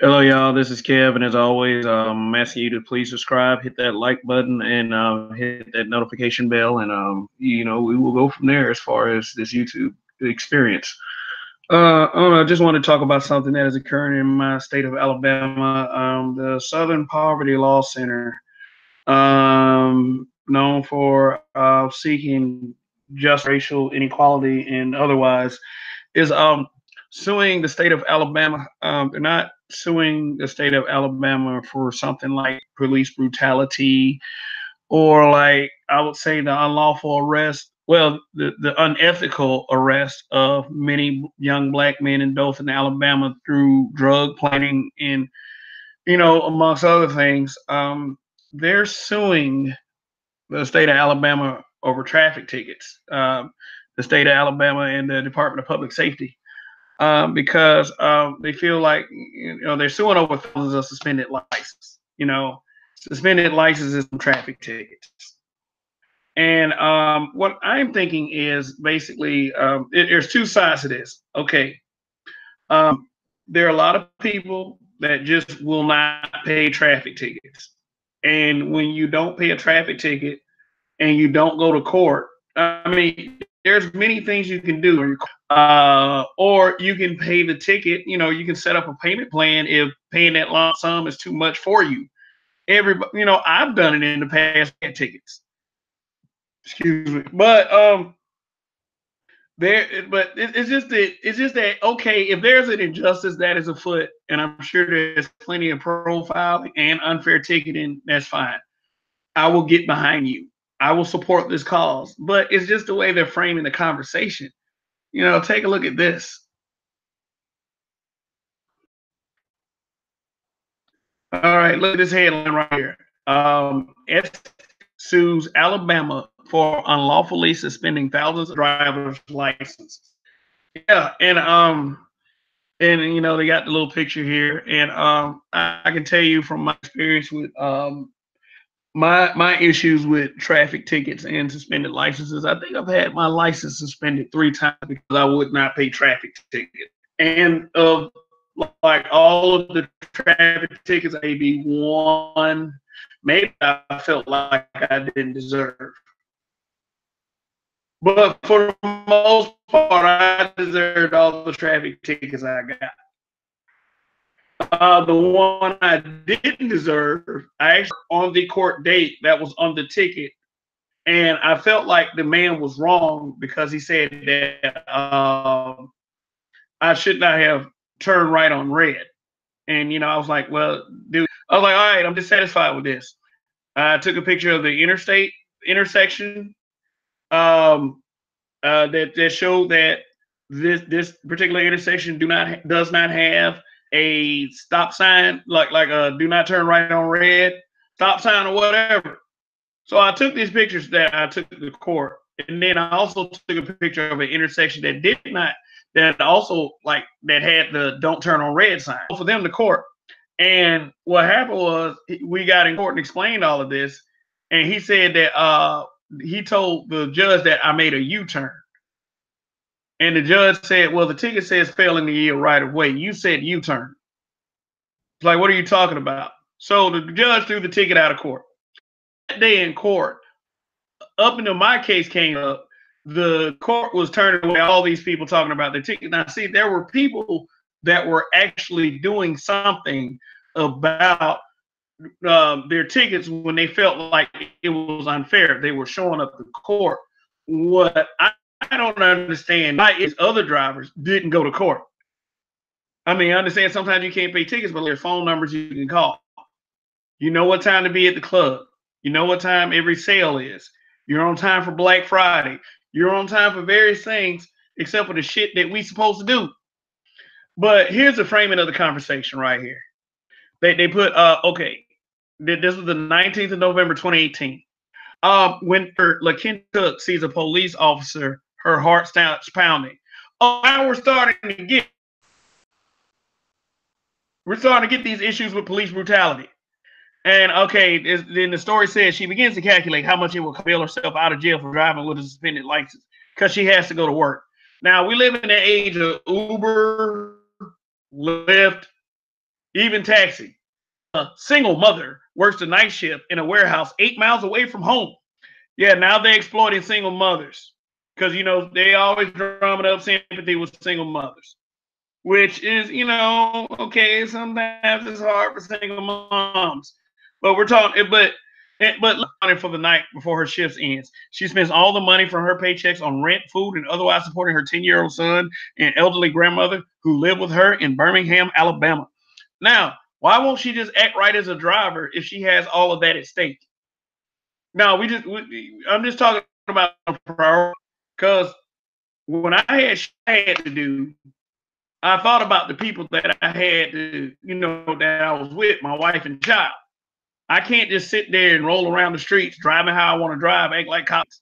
Hello, y'all. This is Kev, and as always, I'm asking you to please subscribe, hit that like button, and hit that notification bell, and we will go from there as far as this YouTube experience. I just want to talk about something that is occurring in my state of Alabama. The Southern Poverty Law Center, known for seeking just racial inequality and otherwise, is suing the state of Alabama. They're not suing the state of Alabama for something like police brutality or, like, I would say, the unlawful arrest. Well, the unethical arrest of many young black men in Dothan, Alabama, through drug planning and, amongst other things. They're suing the state of Alabama over traffic tickets. The state of Alabama and the Department of Public Safety, because they feel like, they're suing over thousands of suspended licenses. Suspended licenses and traffic tickets. And what I'm thinking is basically, there's two sides to this. Okay, there are a lot of people that just will not pay traffic tickets, and when you don't pay a traffic ticket and you don't go to court, I mean, there's many things you can do. Or you can pay the ticket. You can set up a payment plan if paying that lump sum is too much for you. Everybody, I've done it in the past. Tickets, excuse me, but it's just that okay, if there's an injustice that is afoot, and I'm sure there's plenty of profiling and unfair ticketing, that's fine. I will get behind you. I will support this cause. But it's just the way they're framing the conversation. Take a look at this. All right, look at this headline right here. S sues Alabama for unlawfully suspending thousands of drivers' licenses. Yeah, and they got the little picture here, and I can tell you from my experience with my issues with traffic tickets and suspended licenses. I think I've had my license suspended 3 times because I would not pay traffic tickets. And like all of the traffic tickets, maybe one, maybe I felt like I didn't deserve. But for the most part, I deserved all the traffic tickets I got. The one I didn't deserve, I actually on the court date that was on the ticket, and I felt like the man was wrong because he said that I should not have turned right on red. And I was like, well, dude, I was like, all right, I'm dissatisfied with this. I took a picture of the interstate intersection, that showed that this particular intersection does not have a stop sign, like a do not turn right on red stop sign or whatever. So I took these pictures that I took to the court, and then I also took a picture of an intersection that did not, that also, like, that had the don't turn on red sign for them to court. And what happened was we got in court and explained all of this, and he said that he told the judge that I made a U-turn. And the judge said, well, the ticket says failing to yield right of way. You said U-turn. It's like, what are you talking about? So the judge threw the ticket out of court. That day in court, up until my case came up, the court was turning away all these people talking about the ticket. Now, see, there were people that were actually doing something about their tickets when they felt like it was unfair. They were showing up to court. What I don't understand why is other drivers didn't go to court. I mean, I understand sometimes you can't pay tickets, but there's phone numbers you can call. You know what time to be at the club. You know what time every sale is. You're on time for Black Friday. You're on time for various things, except for the shit that we supposed to do. But here's the framing of the conversation right here. They put, okay, this was the 19th of November, 2018. When LaKenta sees a police officer, her heart starts pounding. Oh, now we're starting to get these issues with police brutality. And okay, then the story says she begins to calculate how much it will bail herself out of jail for driving with a suspended license because she has to go to work. Now we live in the age of Uber, Lyft, even taxi. A single mother works the night shift in a warehouse 8 miles away from home. Yeah, now they're exploiting single mothers because, you know, they always drumming up sympathy with single mothers, which is, you know, okay, sometimes it's hard for single moms, but we're talking, but for the night before her shift ends. She spends all the money from her paychecks on rent, food, and otherwise supporting her 10-year-old son and elderly grandmother who live with her in Birmingham, Alabama. Now, why won't she just act right as a driver if she has all of that at stake? No, I'm just talking about priority, because when had to do, I thought about the people that I had to, you know, that I was with, my wife and child. I can't just sit there and roll around the streets, driving how I want to drive, act like cops,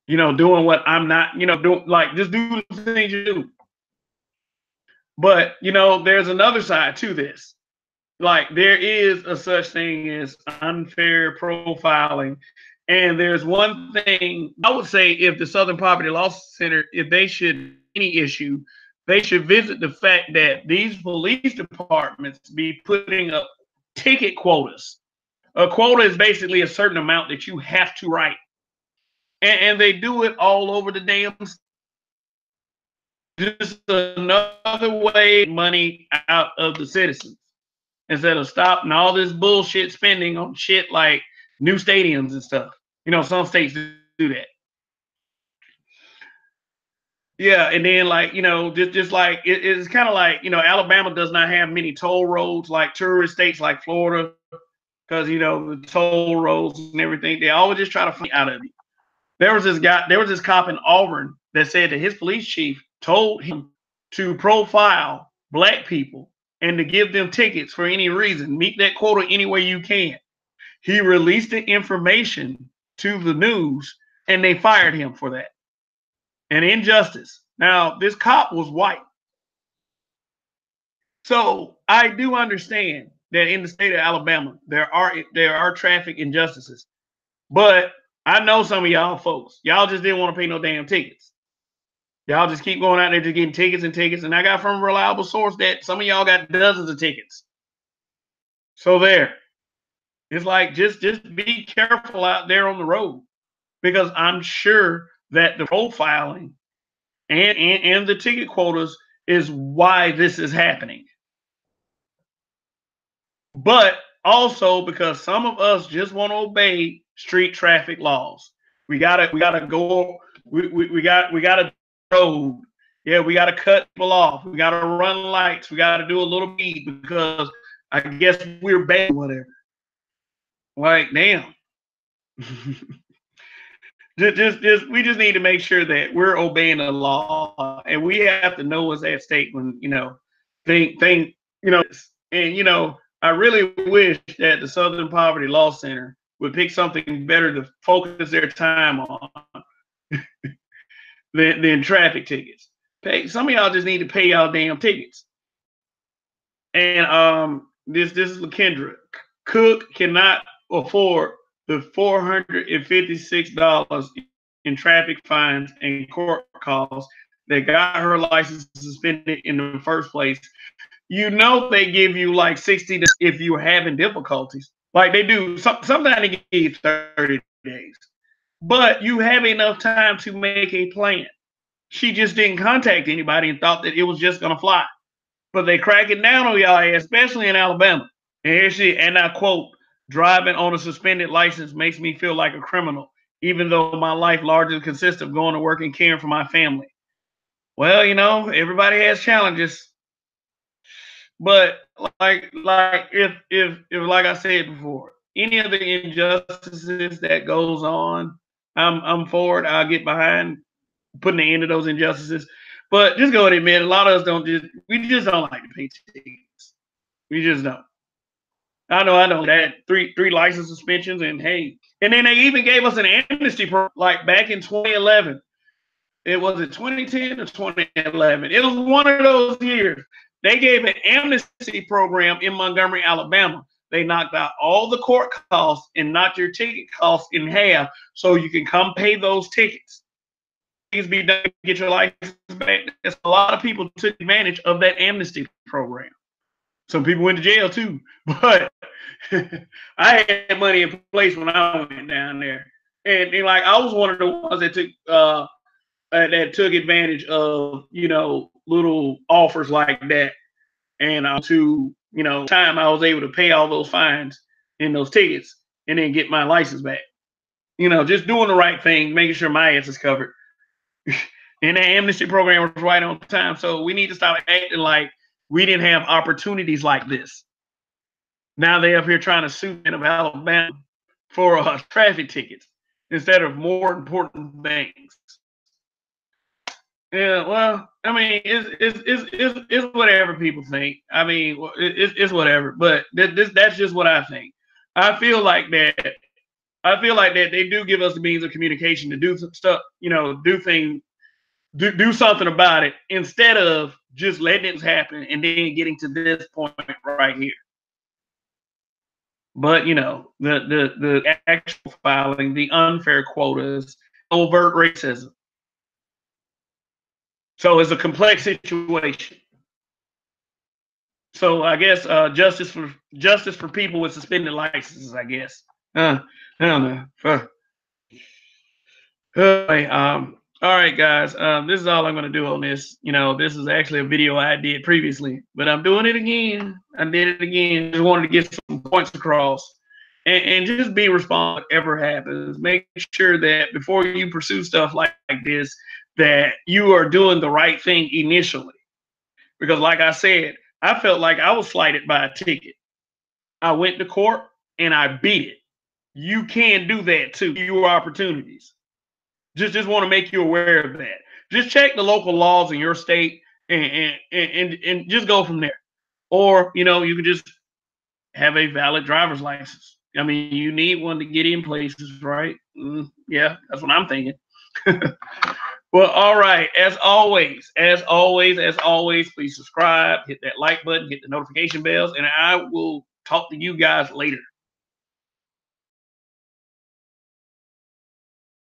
you know, doing what I'm not, you know, doing, like, just do the things you do. But, you know, there's another side to this. Like, there is a such thing as unfair profiling. And there's one thing I would say, if the Southern Poverty Law Center, if they should any issue, they should visit the fact that these police departments be putting up ticket quotas. A quota is basically a certain amount that you have to write. And they do it all over the damn. Just another way money out of the citizens, instead of stopping all this bullshit spending on shit like new stadiums and stuff. You know, some states do that. Yeah, and then, like, you know, just like it's kind of like, you know, Alabama does not have many toll roads like tourist states like Florida, because, you know, the toll roads and everything, they always just try to find out of it. There was this cop in Auburn that said that his police chief told him to profile black people and to give them tickets for any reason. Meet that quota any way you can. He released the information to the news, and they fired him for that. An injustice. Now, this cop was white. So I do understand that in the state of Alabama, there are traffic injustices. But I know some of y'all folks, y'all just didn't want to pay no damn tickets. Y'all just keep going out there just getting tickets and tickets. And I got from a reliable source that some of y'all got dozens of tickets. So there. It's like, just be careful out there on the road, because I'm sure that the profiling and the ticket quotas is why this is happening. But also because some of us just want to obey street traffic laws. We gotta go. We gotta road. Yeah, we gotta cut people off. We gotta run lights. We gotta do a little speed because I guess we're bad, whatever. Like, damn. We just need to make sure that we're obeying the law, and we have to know what's at stake when, you know, think you know. And, you know, I really wish that the Southern Poverty Law Center would pick something better to focus their time on than traffic tickets. Some of y'all just need to pay y'all damn tickets. And this is LaKendra. Cook cannot afford the $456 in traffic fines and court costs that got her license suspended in the first place. You know, they give you like 60 if you're having difficulties. Like they do. Sometimes they give you 30 days. But you have enough time to make a plan. She just didn't contact anybody and thought that it was just going to fly. But they cracking down on y'all, especially in Alabama. And here she, and I quote, driving on a suspended license makes me feel like a criminal, even though my life largely consists of going to work and caring for my family. Well, you know, everybody has challenges. But like if like I said before, any of the injustices that goes on, I'm for it. I'll get behind putting an end to those injustices. But just go ahead and admit, a lot of us we just don't like to pay tickets. We just don't. I know that three license suspensions, and hey, and then they even gave us an amnesty program, like back in 2011. It was it 2010 or 2011. It was one of those years. They gave an amnesty program in Montgomery, Alabama. They knocked out all the court costs and knocked your ticket costs in half, so you can come pay those tickets. Be done to get your license back. A lot of people took advantage of that amnesty program. Some people went to jail too, but I had money in place when I went down there, and like I was one of the ones that took advantage of little offers like that, and time I was able to pay all those fines and those tickets, and then get my license back. Just doing the right thing, making sure my ass is covered. And the amnesty program was right on time, so we need to stop acting like we didn't have opportunities like this. Now they up here trying to sue in Alabama for traffic tickets instead of more important things. Yeah, well, I mean, it's whatever people think. I mean, it's whatever. But that's just what I think. I feel like that. I feel like that they do give us the means of communication to do some stuff. Do things, do something about it instead of just letting it happen and then getting to this point right here. But the actual filing, the unfair quotas, overt racism. So it's a complex situation. So I guess justice for people with suspended licenses. I guess. I don't know. All right, guys. This is all I'm going to do on this. This is actually a video I did previously, but I'm doing it again. I did it again. Just wanted to get some points across, and just be responsible whatever happens. Make sure that before you pursue stuff like this, that you are doing the right thing initially. Because, like I said, I felt like I was slighted by a ticket. I went to court and I beat it. You can do that too. Your opportunities. Just want to make you aware of that. Just check the local laws in your state and just go from there. Or you can just have a valid driver's license. I mean, you need one to get in places, right? Yeah, that's what I'm thinking. Well, all right. As always, please subscribe, hit that like button, hit the notification bells, and I will talk to you guys later.